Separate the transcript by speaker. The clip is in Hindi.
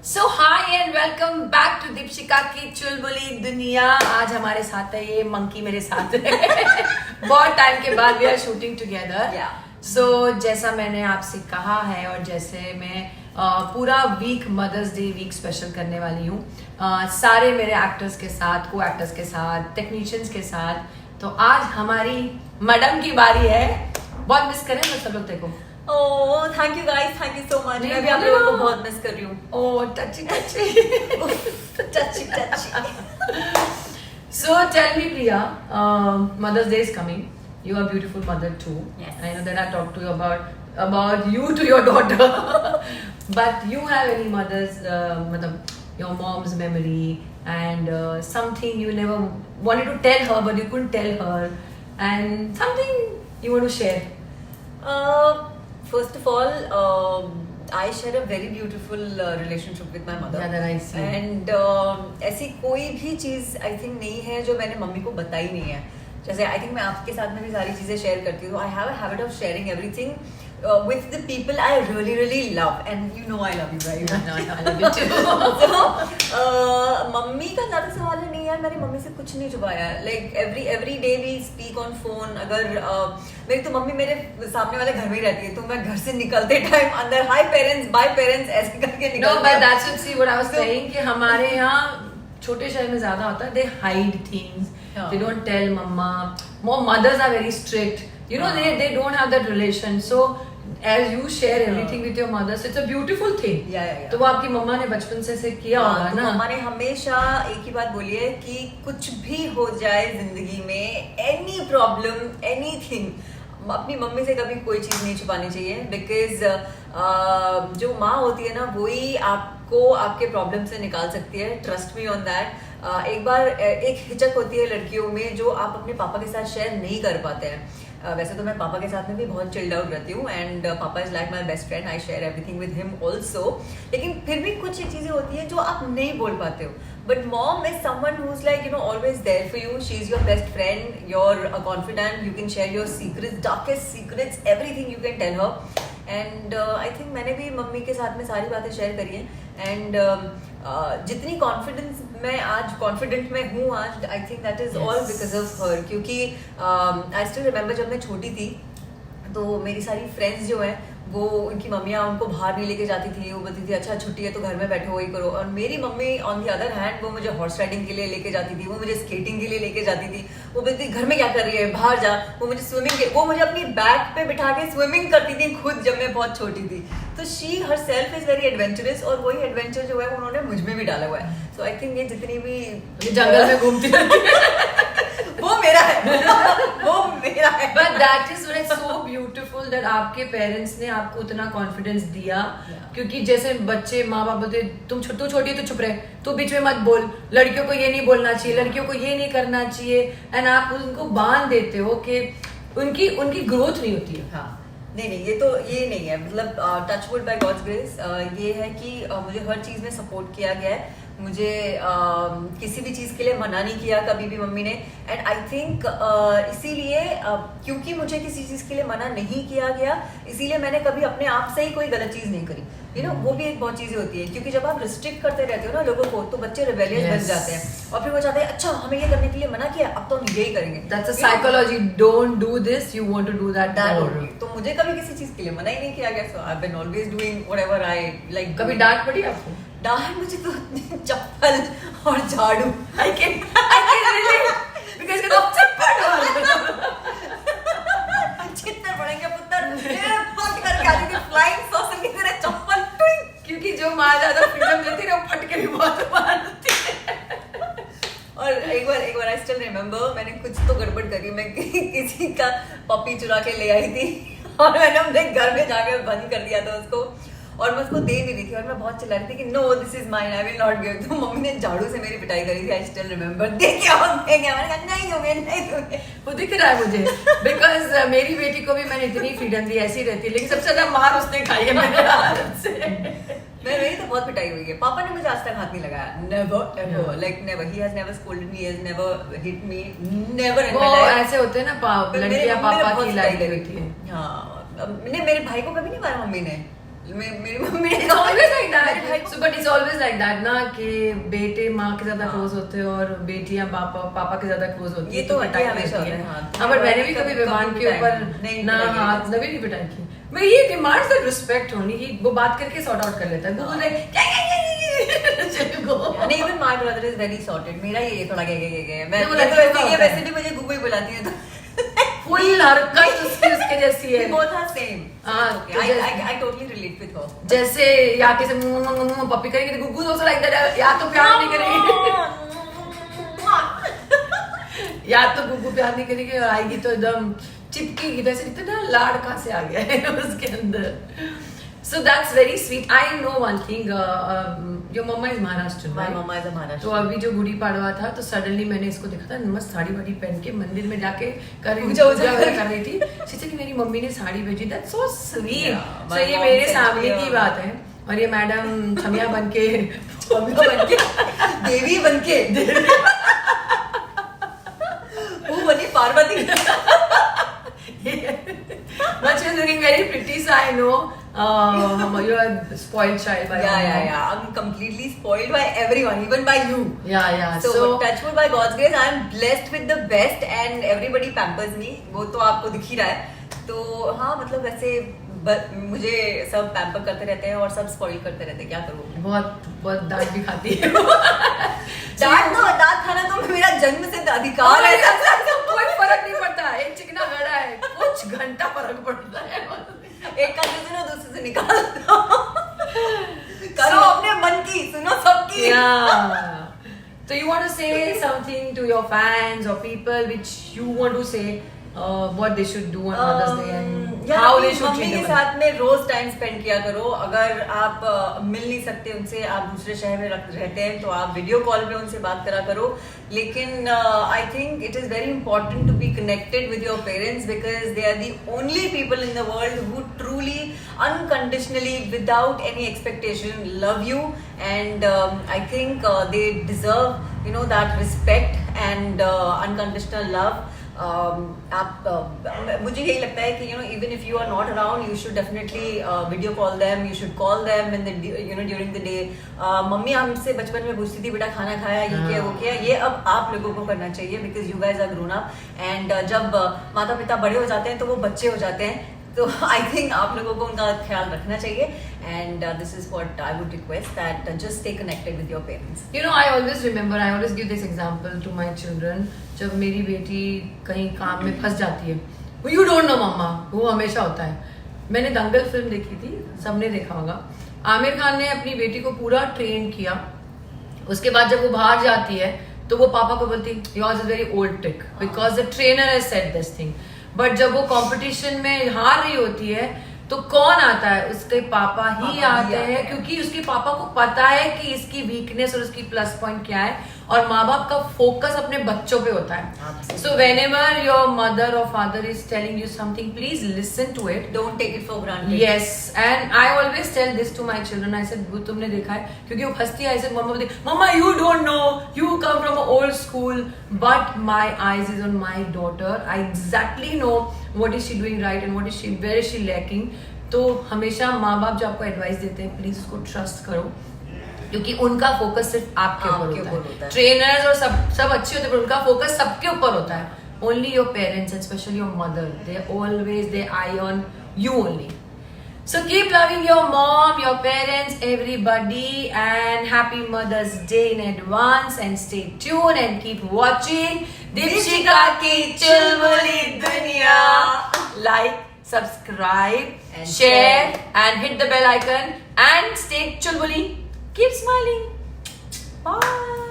Speaker 1: So hi and welcome back to Deepshika की चुलबुली दुनिया। आज हमारे साथ है ये मंकी, मेरे साथ है बहुत टाइम के बाद we are shooting together. So जैसा मैंने आपसे कहा है और जैसे मैं पूरा week Mother's Day week special करने वाली हूँ सारे मेरे एक्टर्स के साथ, को एक्टर्स के साथ, टेक्नीशियंस के साथ। तो आज हमारी मैडम की बारी है। बहुत मिस करें सब लोग देखो।
Speaker 2: Oh thank you guys, thank you so much. मैं भी आप लोगों को बहुत मिस कर रही हूँ।
Speaker 1: ओह टची So tell me, Priya, Mother's Day is coming. You are a beautiful mother too.
Speaker 2: Yes.
Speaker 1: I know that I talked to you about you to your daughter, but you have any mother's, your mom's memory and something you never wanted to tell her but you couldn't tell her, and something you want to share.
Speaker 2: First of all, I share a very beautiful relationship with my mother.
Speaker 1: Yeah, that I see.
Speaker 2: And ऐसी कोई भी चीज़ I think नहीं है जो मैंने मम्मी को बताई नहीं है। जैसे I think मैं आपके साथ में भी सारी चीज़ें शेयर करती हूँ। I have a habit of sharing everything with the people I really love, and you know I love you, right?
Speaker 1: I love you too.
Speaker 2: So mummy का ज़्यादा सवाल है नहीं यार, मैंने मम्मी से कुछ नहीं छुपाया है। Like every day we speak on phone. अगर मेरी तो मम्मी मेरे सामने वाले घर में ही रहती है, तो मैं घर से निकलते टाइम अंदर हाय पेरेंट्स, बाय पेरेंट्स ऐसे करके निकलती हूँ।
Speaker 1: No, but that's what I was saying कि हमारे यहाँ छोटे शहर में ज्यादा होता है, they hide things, they don't tell mama. More mothers are very strict, you know, they don't have that relation. So as you share everything with your mother, so it's a beautiful thing.
Speaker 2: Yeah.
Speaker 1: तो वो आपकी मम्मा ने बचपन से किया होगा
Speaker 2: तो
Speaker 1: ना।
Speaker 2: मम्मा ने हमेशा एक ही बात बोली है कि कुछ भी हो जाए जिंदगी में, एनी प्रॉब्लम, एनीथिंग, अपनी मम्मी से कभी कोई चीज नहीं छुपानी चाहिए। बिकॉज जो माँ होती है ना, वही आपको आपके प्रॉब्लम से निकाल सकती है। Trust me on that. एक बार एक हिचक होती है लड़कियों में जो आप अपने पापा के साथ शेयर नहीं कर पाते हैं। वैसे तो मैं पापा के साथ में भी बहुत चिल्ड आउट रहती हूँ, एंड पापा is like my best friend, I share everything with him also. लेकिन फिर भी कुछ एक चीजें होती है जो आप नहीं बोल पाते हो। But mom is someone who's like, you know, always there for you. She's your best friend. You're confident. You can share your secrets, darkest secrets, everything you can tell her. And I think मैंने भी मम्मी के साथ में सारी बातें शेयर करी हैं। And जितनी कॉन्फिडेंस मैं आज कॉन्फिडेंट में हूँ आज, I think that is all because of her. क्योंकि I still remember जब मैं छोटी थी तो मेरी सारी फ्रेंड्स जो हैं वो, उनकी मम्मियाँ उनको बाहर नहीं लेके जाती थी। वो बोलती थी अच्छा छुट्टी है तो घर में बैठो, वही करो। और मेरी mummy on the other hand वो मुझे हॉर्स राइडिंग के लिए लेके जाती थी, वो मुझे स्केटिंग के लिए लेके जाती थी। वो बोलती थी घर में क्या कर रही है, बाहर जा। वो मुझे वो मुझे अपनी बैक पे बिठा के स्विमिंग करती थी खुद, जब मैं बहुत छोटी थी। तो she her self is very adventurous, और वही एडवेंचर जो है उन्होंने मुझ में भी डाला हुआ है। सो आई थिंक ये जितनी भी
Speaker 1: जंगल में घूमती
Speaker 2: वो मेरा है वो मेरा है।
Speaker 1: But that is what is so beautiful that आपके पेरेंट्स ने आपको उतना कॉन्फिडेंस दिया। क्योंकि जैसे बच्चे माँ बाप बोलते तुम छोटी है तो चुप रहे, तू बीच में मत बोल, लड़कियों को ये नहीं बोलना चाहिए, लड़कियों को ये नहीं करना चाहिए, एंड आप उनको बांध देते हो कि उनकी ग्रोथ नहीं होती है।
Speaker 2: हाँ नहीं ये नहीं है। मतलब touch wood by God's grace ये है कि मुझे हर चीज में सपोर्ट किया गया है। मुझे किसी भी चीज़ के लिए मना नहीं किया कभी भी मम्मी ने। एंड आई थिंक इसीलिए क्योंकि मुझे किसी चीज़ के लिए मना नहीं किया गया, इसीलिए मैंने कभी अपने आप से ही कोई गलत चीज़ नहीं करी। यू नो वो भी एक बहुत चीज़ें होती है, क्योंकि जब आप रिस्ट्रिक्ट करते रहते हो ना लोगों को, तो बच्चे रिबेलियस बन जाते हैं और फिर वो चाहते हैं अच्छा हमें ये करने के लिए मना किया, अब तो हम यही करेंगे।
Speaker 1: That's a psychology. Don't do this. You want to do that more.
Speaker 2: तो मुझे कभी किसी चीज़ के लिए मना ही नहीं किया गया। So I've been always doing whatever I like.
Speaker 1: कभी डांट पड़ी आपको?
Speaker 2: डांट मुझे तो चप्पल और झाड़ू
Speaker 1: I can relate because you know चप्पल
Speaker 2: चित्तर पड़ेंगे पुत्र फट करके आती थी फ्लाइंग सॉसर की तरह चप्पल ट्विंग।
Speaker 1: क्योंकि जो माँ ज्यादा फ्रीडम देती है वो फट के भी बहुत मारती है।
Speaker 2: और एक बार आई स्टिल रिमेम्बर मैंने कुछ तो गड़बड़ करी। मैं किसी का पपी चुरा के ले आई थी और मैंने अपने घर में जाकर बंद कर दिया था उसको, और मैं उसको दे भी रही थी और मैं बहुत चिल्ला रही थी कि no this is mine, I will not give. तो मम्मी ने झाड़ू से मेरी पिटाई करी थी। I still remember. देखिए मैंने कहा नहीं दोगे। वो
Speaker 1: दिख रहा है मुझे, बिकॉज मेरी बेटी को भी मैंने इतनी फ्रीडम दी, ऐसी रहती है, लेकिन सबसे ज्यादा मार उसने खाई है मेरे हाथ से।
Speaker 2: मेरी तो बहुत पिटाई हुई है। पापा ने मुझे आज तक हाथ नहीं लगाया, never ever, like never. He has never scolded me, has never hit me, never in my life.
Speaker 1: ऐसे होते हैं ना लड़कियां पापा की लाई होती है।
Speaker 2: हाँ मेरे भाई को कभी नहीं मारा मम्मी ने। मेरी मम्मी ने
Speaker 1: it's always like that, so but it's always always like that ना कि बेटे माँ के ज्यादा क्लोज होते हैं और बेटियां पापा के ज्यादा क्लोज होती है,
Speaker 2: ये तो
Speaker 1: पिटाई
Speaker 2: हमेशा
Speaker 1: होती है।
Speaker 2: होता है, हाँ।
Speaker 1: हाँ, बट मैंने भी कभी विमान के ऊपर ना हाथ नभी नहीं पिटाई की। मैं ये डिमांड्स दैट रिस्पेक्ट होनी कि वो बात करके सॉर्ट आउट कर लेता है। गूगल ने
Speaker 2: नहीं, even my brother is very sorted. मेरा ये थोड़ा गए मैं
Speaker 1: नहीं, वो
Speaker 2: ये तो
Speaker 1: लड़कियों का
Speaker 2: ये
Speaker 1: होता है।
Speaker 2: वैसे भी मुझे गूगल बुलाती है तो
Speaker 1: फुल हरकत उसके जैसी है।
Speaker 2: We both are same.
Speaker 1: हाँ,
Speaker 2: Okay,
Speaker 1: तो
Speaker 2: I totally relate with her.
Speaker 1: जैसे या किसी पप्पी करेगी तो गुग्गू लाइक दैट, या तो प्यार नहीं करेगी या तो गुग्गू प्यार नहीं करेगी और आएगी तो एकदम चिपकेगी। वैसे इतना लाड़ कहाँ से आ गया है उसके अंदर। So that's very sweet. I know one thing. Your mama is Maharashtrian,
Speaker 2: My
Speaker 1: right?
Speaker 2: mama is a Maharashtrian.
Speaker 1: तो अभी जो गुड़ी पाड़वा था तो सडनली मैंने इसको देखा था मस्त साड़ी वाड़ी पहन के मंदिर में जाके
Speaker 2: पूजा
Speaker 1: कर रही थी। शीशे की मेरी मम्मी ने साड़ी भेजी, that's so sweet.
Speaker 2: Yeah,
Speaker 1: so
Speaker 2: my
Speaker 1: ये
Speaker 2: mom
Speaker 1: मेरे
Speaker 2: said
Speaker 1: सामने
Speaker 2: yeah.
Speaker 1: की बात है। और ये मैडम छमिया बन के
Speaker 2: देवी बनके वो बनी Parvati.
Speaker 1: But she's looking very pretty, so I know you are spoiled child by your mom.
Speaker 2: Yeah. I'm completely spoiled by everyone, even by you.
Speaker 1: Yeah.
Speaker 2: So touchwood, by God's grace, I am blessed with the best, and everybody pampers me. वो तो आपको दिख ही रहा है। तो हाँ, मतलब वैसे मुझे सब पैम्पर करते रहते हैं और सब स्पॉइल करते रहते हैं। क्या करूँ?
Speaker 1: बहुत डांट भी खाती है।
Speaker 2: डांट खाना तो मेरा जन्म से अधिकार है।
Speaker 1: कोई फर्क नहीं पड़ता, एक चिकना गड़ा है, कुछ घंटा फर्क पड़ता है।
Speaker 2: एक का सुनो, दूसरे से निकाल दो। करो अपने मन की, सुनो सबकी।
Speaker 1: So you want to say something to your fans or people which you want to say what they should do on Mother's Day and how they should treat
Speaker 2: mummy के
Speaker 1: them.
Speaker 2: साथ में रोज टाइम स्पेंड किया करो। अगर आप मिल नहीं सकते उनसे, आप दूसरे शहर में रहते हैं तो आप वीडियो कॉल पे उनसे बात करा करो। लेकिन I think it is very important to be connected with your parents because they are the only people in the world who truly unconditionally without any expectation love you, and I think they deserve that respect and unconditional love. मुझे यही लगता है कि even if you are not around you should definitely video call them, you should call them in the during the day. Mummy हमसे बचपन में पूछती थी बेटा खाना खाया, ये क्या वो क्या, ये अब आप लोगों को करना चाहिए because you guys are grown up, and जब माता पिता बड़े हो जाते हैं तो वो बच्चे हो जाते हैं। तो आई थिंक आप लोगों को उनका ख्याल रखना चाहिए, and this is what I would request that just stay connected with your parents.
Speaker 1: I always give this example to my children. जब मेरी बेटी कहीं काम में फंस जाती है, यू डोंट नो मम्मा, वो हमेशा होता है। मैंने दंगल फिल्म देखी थी, सबने देखा होगा। आमिर खान ने अपनी बेटी को पूरा ट्रेन किया, उसके बाद जब वो बाहर जाती है तो वो पापा को बोलती yours is very old trick because the trainer has said this thing. But जब वो कंपटीशन में हार रही होती है तो कौन आता है? उसके पापा ही आते हैं, क्योंकि उसके पापा को पता है कि इसकी वीकनेस और उसकी प्लस पॉइंट क्या है, और माँ बाप का फोकस अपने बच्चों पे होता है। सो व्हेनेवर योर मदर और father is telling you something, please listen to it,
Speaker 2: don't take it for granted.
Speaker 1: Yes, and I always tell this to my children. I said वो तुमने देखा है, क्योंकि वो हंसती है, I said mama you don't know, you come from a old school, but my eyes is on my daughter. I exactly know what is she doing right and what is she, where is she lacking. तो हमेशा माँ बाप जो आपको एडवाइस देते हैं प्लीज उसको ट्रस्ट करो, क्योंकि उनका फोकस सिर्फ आपके ऊपर होता है। ट्रेनर्स और सब अच्छे होते हैं, पर उनका फोकस सबके ऊपर होता है। Only your parents and specially your mother, they always they I on you only. So keep loving your mom, your parents, everybody, and happy Mother's Day in advance, and stay tuned and keep watching Dipshika Ki Chulbuli Duniya. Like, subscribe,
Speaker 2: and
Speaker 1: share, and hit the bell icon, and stay chulbuli. Keep smiling. Bye.